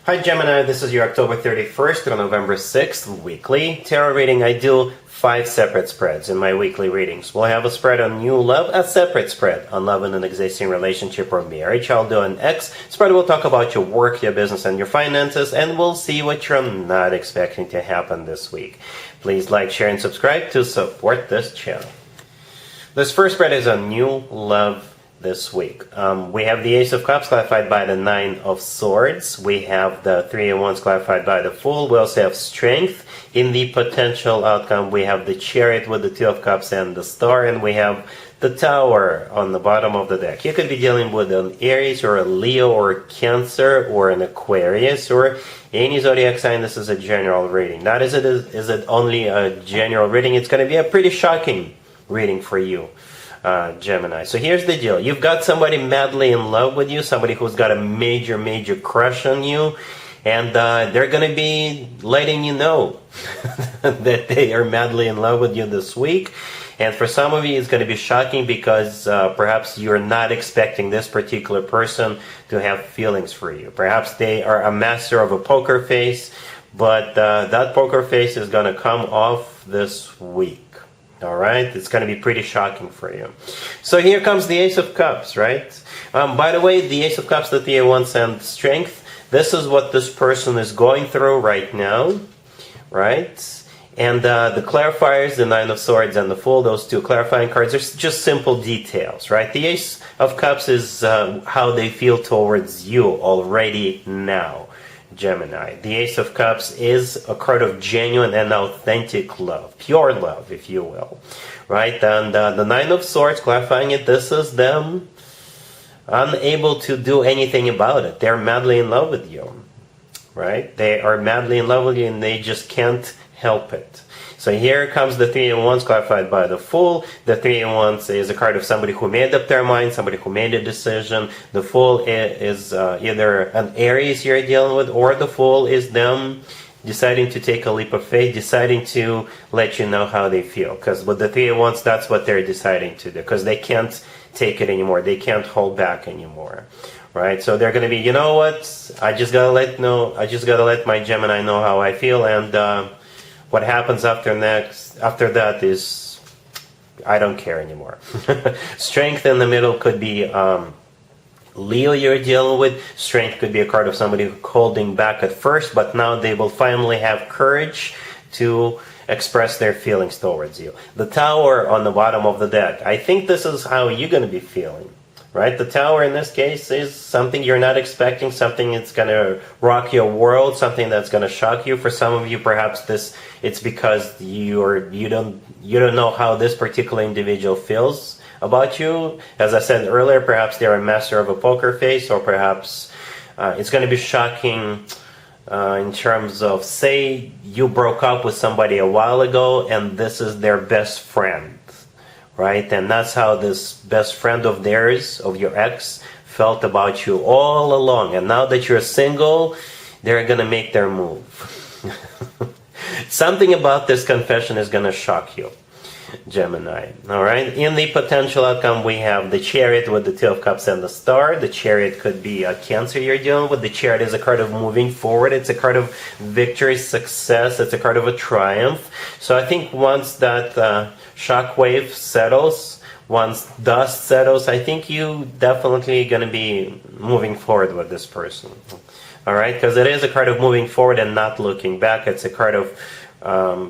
Hi Gemini, this is your October 31st to November 6th weekly tarot reading. I do 5 separate spreads in my weekly readings. We'll have a spread on new love, a separate spread on love in an existing relationship or marriage. I'll do an X spread. We'll talk about your work, your business, and your finances, and we'll see what you're not expecting to happen this week. Please like, share, and subscribe to support this channel. This first spread is on new love this week. We have the Ace of Cups clarified by the Nine of Swords. We have the Three of Wands clarified by the Fool. We also have Strength. In the potential outcome, we have the Chariot with the Two of Cups and the Star, and we have the Tower on the bottom of the deck. You could be dealing with an Aries or a Leo or a Cancer or an Aquarius or any zodiac sign. This is a general reading. Not is it only a general reading. It's going to be a pretty shocking reading for you, Gemini. So here's the deal. You've got somebody madly in love with you, somebody who's got a major crush on you, and they're going to be letting you know that they are madly in love with you this week. And for some of you, it's going to be shocking because perhaps you're not expecting this particular person to have feelings for you. Perhaps they are a master of a poker face, but that poker face is going to come off this week. All right, it's going to be pretty shocking for you. So here comes the Ace of Cups, right? By the way, the Ace of Cups, the Three of Wands, and Strength. This is what this person is going through right now, right? And the clarifiers, the Nine of Swords and the Fool, those two clarifying cards are just simple details, right? The Ace of Cups is how they feel towards you already now, Gemini. The Ace of Cups is a card of genuine and authentic love, pure love, if you will, right? And the Nine of Swords, clarifying it, this is them unable to do anything about it. They're madly in love with you, right? They are madly in love with you and they just can't help it. So here comes the Three of Wands clarified by the Fool. The Three of Wands is a card of somebody who made up their mind, somebody who made a decision. The Fool is either an Aries you're dealing with, or the Fool is them deciding to take a leap of faith, deciding to let you know how they feel. Because with the Three of Wands, that's what they're deciding to do, because they can't take it anymore. They can't hold back anymore. Right? So they're going to be, you know what? I just got to let my Gemini know how I feel, and what happens after that is, I don't care anymore. Strength in the middle could be Leo you're dealing with. Strength could be a card of somebody holding back at first, but now they will finally have courage to express their feelings towards you. The Tower on the bottom of the deck. I think this is how you're going to be feeling. Right? The Tower in this case is something you're not expecting, something that's going to rock your world, something that's going to shock you. For some of you, perhaps it's because you don't know how this particular individual feels about you. As I said earlier, perhaps they're a master of a poker face, or perhaps it's going to be shocking in terms of, say you broke up with somebody a while ago and this is their best friend. Right? And that's how this best friend of theirs, of your ex, felt about you all along. And now that you're single, they're going to make their move. Something about this confession is going to shock you, Gemini. All right? In the potential outcome, we have the Chariot with the Two of Cups and the Star. The Chariot could be a Cancer you're dealing with. The Chariot is a card of moving forward. It's a card of victory, success. It's a card of a triumph. So I think once that shockwave settles, once dust settles, I think you definitely going to be moving forward with this person. All right? Because it is a card of moving forward and not looking back. It's a card of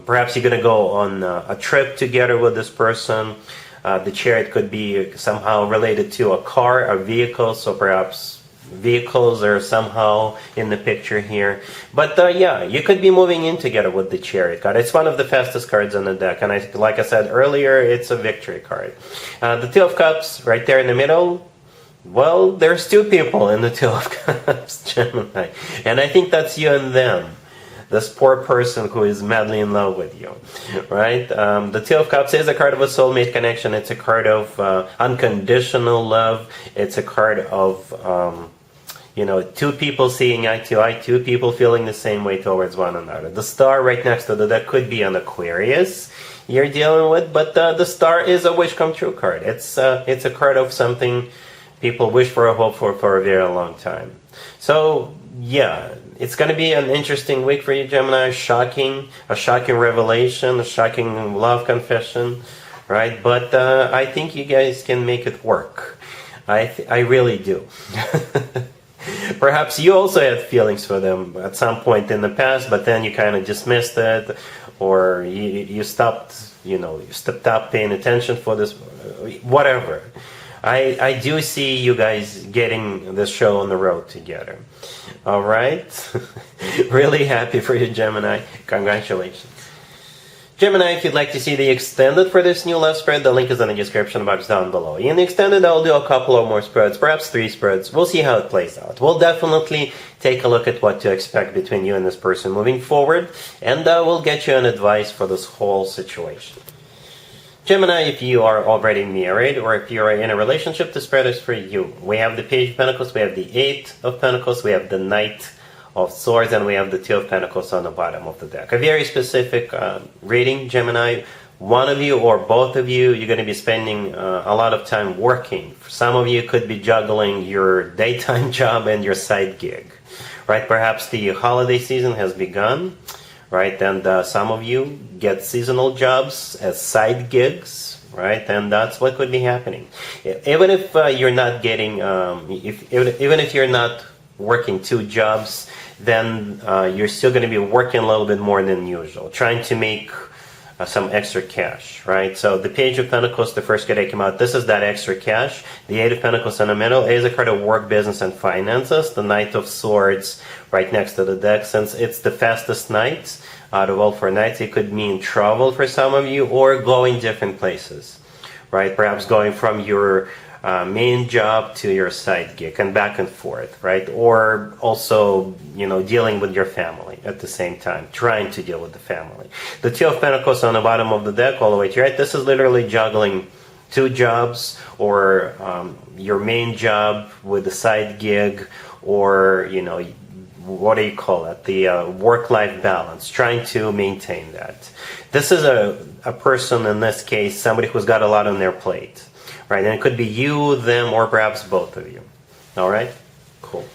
perhaps you're going to go on a trip together with this person. The Chariot could be somehow related to a car, a vehicle, so perhaps vehicles are somehow in the picture here. But yeah, you could be moving in together with the Chariot card. It's one of the fastest cards on the deck, and like I said earlier, it's a victory card. The Two of Cups right there in the middle. Well, there's two people in the Two of Cups, Gemini, and I think that's you and them. This poor person who is madly in love with you, right? The Two of Cups is a card of a soulmate connection. It's a card of unconditional love. It's a card of, two people seeing eye to eye, two people feeling the same way towards one another. The Star right next to that could be an Aquarius you're dealing with, but the Star is a wish come true card. It's a card of something people wish for or hope for a very long time. So, yeah, it's going to be an interesting week for you, Gemini. A shocking revelation, a shocking love confession, right? But I think you guys can make it work. I really do. Perhaps you also had feelings for them at some point in the past, but then you kind of dismissed it, or you stopped paying attention for this, whatever. I do see you guys getting this show on the road together. All right? Really happy for you, Gemini. Congratulations. Gemini, if you'd like to see the extended for this new love spread, the link is in the description box down below. In the extended, I'll do a couple of more spreads, perhaps 3 spreads. We'll see how it plays out. We'll definitely take a look at what to expect between you and this person moving forward, and we'll get you an advice for this whole situation. Gemini, if you are already married or if you are in a relationship, the spread is for you. We have the Page of Pentacles, we have the 8 of Pentacles, we have the Knight of Swords, and we have the 2 of Pentacles on the bottom of the deck. A very specific reading, Gemini. One of you or both of you, you're going to be spending a lot of time working. For some of you, could be juggling your daytime job and your side gig, right? Perhaps the holiday season has begun, right? And some of you get seasonal jobs as side gigs, right? And that's what could be happening. Even if you're not getting, even if you're not working 2 jobs, then you're still going to be working a little bit more than usual, trying to make some extra cash, right? So the Page of Pentacles, the first card that came out, this is that extra cash. The 8 of Pentacles in the middle is a card of work, business, and finances. The Knight of Swords right next to the deck. Since it's the fastest night out of all 4 nights, it could mean travel for some of you or going different places, right? Perhaps going from your main job to your side gig and back and forth, right? Or also, dealing with your family at the same time, trying to deal with the family. The 2 of Pentacles on the bottom of the deck all the way to right. This is literally juggling 2 jobs, or your main job with the side gig, or, what do you call it? The work-life balance, trying to maintain that. This is a person, in this case, somebody who's got a lot on their plate. Right, and it could be you, them, or perhaps both of you. All right? Cool.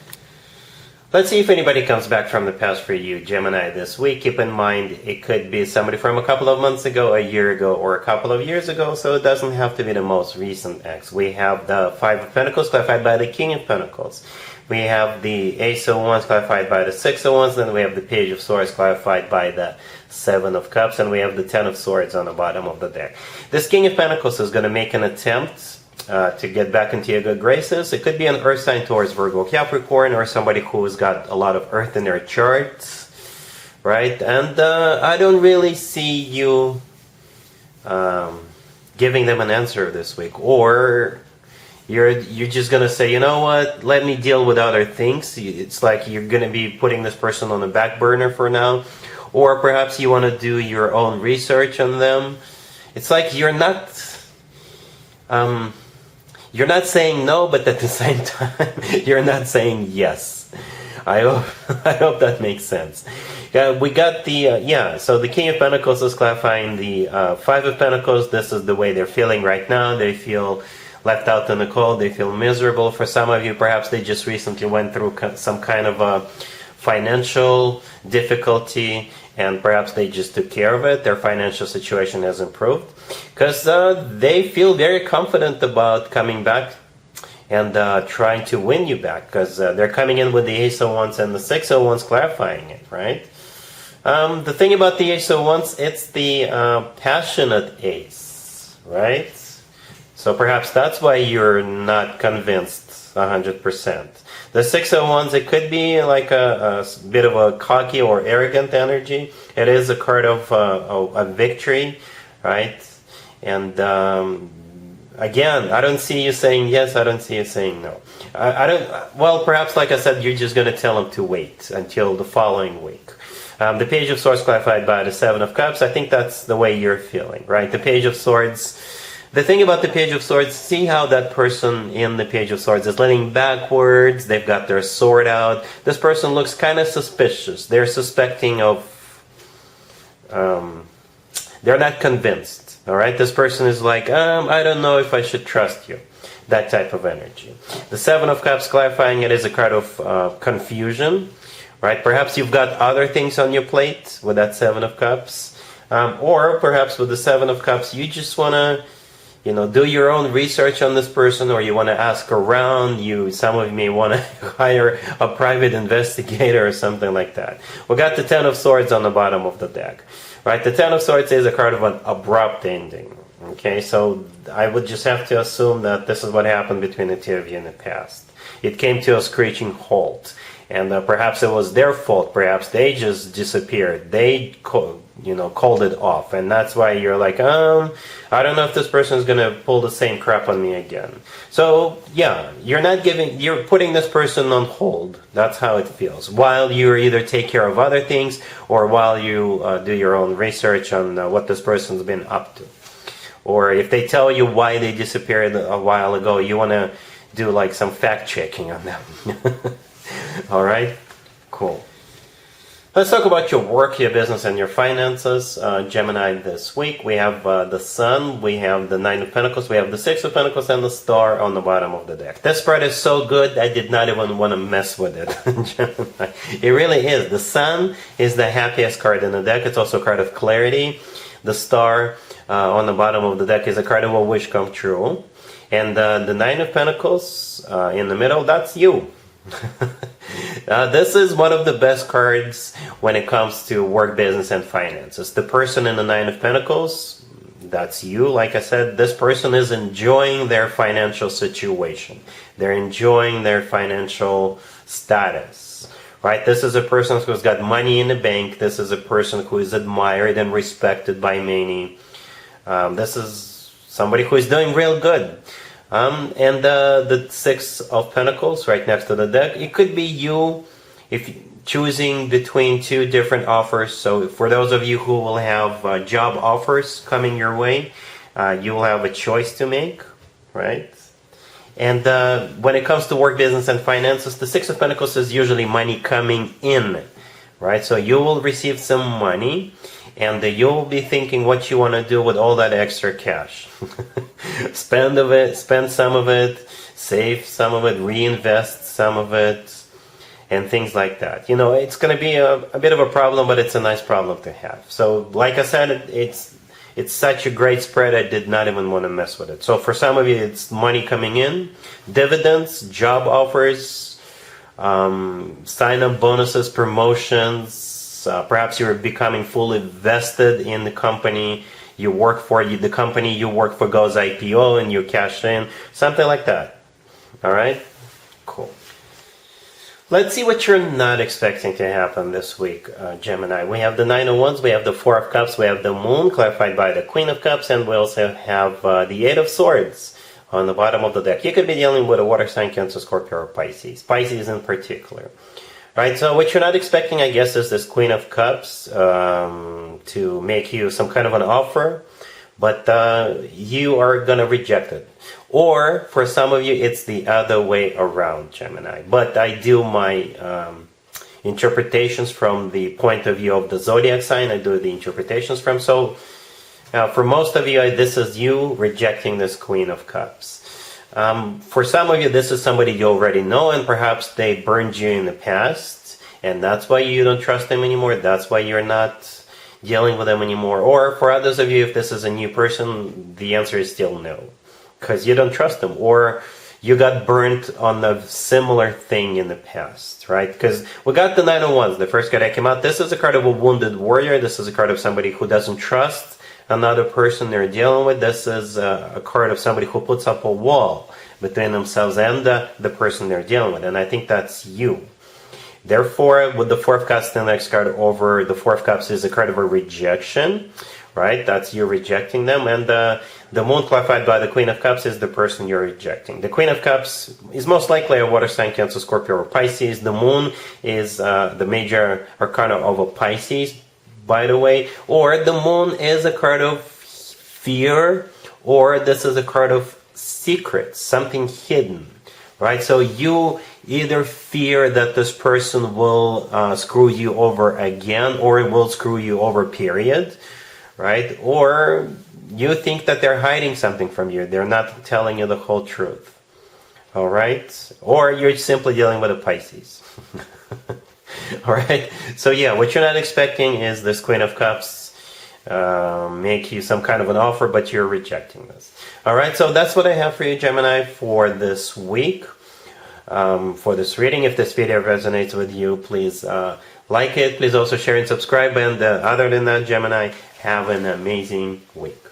Let's see if anybody comes back from the past for you, Gemini, this week. Keep in mind, it could be somebody from a couple of months ago, a year ago, or a couple of years ago, so it doesn't have to be the most recent ex. We have the 5 of Pentacles clarified by the King of Pentacles. We have the Ace of Wands clarified by the 6 of Wands. Then we have the Page of Swords clarified by the 7 of Cups. And we have the 10 of Swords on the bottom of the deck. This King of Pentacles is going to make an attempt to get back into your good graces. It could be an Earth sign towards Virgo, Capricorn, or somebody who's got a lot of Earth in their charts, right? And I don't really see you giving them an answer this week, or you're just gonna say, you know what, let me deal with other things. It's like you're gonna be putting this person on the back burner for now, or perhaps you want to do your own research on them. It's like you're not saying no, but at the same time you're not saying yes. I hope that makes sense. We got the so the King of Pentacles is clarifying the 5 of Pentacles. This is the way they're feeling right now. They feel left out in the cold. They feel miserable. For some of you, perhaps they just recently went through some kind of a financial difficulty, and perhaps they just took care of it. Their financial situation has improved because they feel very confident about coming back and trying to win you back, because they're coming in with the Ace of Wands and the 6 of Wands clarifying it, right? The thing about the Ace of Wands, it's the passionate ace, right? So perhaps that's why you're not convinced 100%. The 6 of Wands, it could be like a bit of a cocky or arrogant energy. It is a card of a victory, right? And again, I don't see you saying yes, I don't see you saying no. I don't, well, perhaps like I said, you're just going to tell them to wait until the following week. The Page of Swords clarified by the 7 of Cups, I think that's the way you're feeling, right? The Page of Swords, the thing about the Page of Swords, see how that person in the Page of Swords is leaning backwards, they've got their sword out. This person looks kind of suspicious. They're suspecting of, they're not convinced, all right? This person is like, I don't know if I should trust you. that type of energy. The Seven of Cups, clarifying it, is a card of confusion, right? Perhaps you've got other things on your plate with that Seven of Cups. Or perhaps with the Seven of Cups, you just want to, do your own research on this person, or you want to ask around. Some of you may want to hire a private investigator or something like that. We got the Ten of Swords on the bottom of the deck, right? The Ten of Swords is a card of an abrupt ending. Okay, so I would just have to assume that this is what happened between the two of you in the past. It came to a screeching halt, and perhaps it was their fault. Perhaps they just disappeared. They called it off, and that's why you're like, I don't know if this person is gonna pull the same crap on me again. So yeah, you're putting this person on hold. That's how it feels, while you either take care of other things, or while you do your own research on what this person's been up to. Or if they tell you why they disappeared a while ago, you want to do like some fact checking on them. All right, cool. Let's talk about your work, your business, and your finances. Gemini, this week we have the Sun, we have the Nine of Pentacles, we have the Six of Pentacles, and the Star on the bottom of the deck. This spread is so good, I did not even want to mess with it. Gemini, it really is. The Sun is the happiest card in the deck. It's also a card of clarity. The Star on the bottom of the deck is a card of a wish come true. And the Nine of Pentacles in the middle, that's you. This is one of the best cards when it comes to work, business, and finances. The person in the Nine of Pentacles, that's you. Like I said, this person is enjoying their financial situation. They're enjoying their financial status, right? This is a person who's got money in the bank. This is a person who is admired and respected by many. This is somebody who is doing real good. And the Six of Pentacles right next to the deck, it could be you if choosing between two different offers. So for those of you who will have job offers coming your way, you will have a choice to make, right? And when it comes to work, business, and finances, the Six of Pentacles is usually money coming in, right? So you will receive some money, and you'll be thinking what you want to do with all that extra cash. Spend some of it, save some of it, reinvest some of it, and things like that. It's going to be a bit of a problem, but it's a nice problem to have. So, like I said, it's such a great spread, I did not even want to mess with it. So for some of you, it's money coming in, dividends, job offers, sign-up bonuses, promotions. Perhaps you're becoming fully vested in the company you work for. The company you work for goes IPO and you cash in, something like that. All right, cool. Let's see what you're not expecting to happen this week, Gemini. We have the Nine of Wands, we have the Four of Cups, we have the Moon, clarified by the Queen of Cups, and we also have the Eight of Swords on the bottom of the deck. You could be dealing with a water sign, Cancer, Scorpio, or Pisces. Pisces in particular. Right, so what you're not expecting, I guess, is this Queen of Cups to make you some kind of an offer, but you are going to reject it. Or, for some of you, it's the other way around, Gemini. But I do my interpretations from the point of view of the zodiac sign. I do the interpretations from. So, for most of you, this is you rejecting this Queen of Cups. For some of you, this is somebody you already know, and perhaps they burned you in the past, and that's why you don't trust them anymore. That's why you're not dealing with them anymore. Or for others of you, if this is a new person, the answer is still no, because you don't trust them, or you got burnt on a similar thing in the past, right? Because we got the Nine of Wands, the first card that came out. This is a card of a wounded warrior. This is a card of somebody who doesn't trust another person they're dealing with. This is a card of somebody who puts up a wall between themselves and the person they're dealing with. And I think that's you. Therefore, with the Four of Cups, the next card over the Four of Cups is a card of a rejection, right? That's you rejecting them. And the Moon, clarified by the Queen of Cups, is the person you're rejecting. The Queen of Cups is most likely a water sign, Cancer, Scorpio, or Pisces. The Moon is the major arcana of a Pisces, by the way. Or the Moon is a card of fear, or this is a card of secrets, something hidden, right? So you either fear that this person will screw you over again, or it will screw you over, period, right? Or you think that they're hiding something from you. They're not telling you the whole truth. All right? Or you're simply dealing with a Pisces. All right? So yeah, what you're not expecting is this Queen of Cups make you some kind of an offer, but you're rejecting this. All right, so that's what I have for you, Gemini, for this week. For this reading. If this video resonates with you, please like it. Please also share and subscribe. And other than that, Gemini, have an amazing week.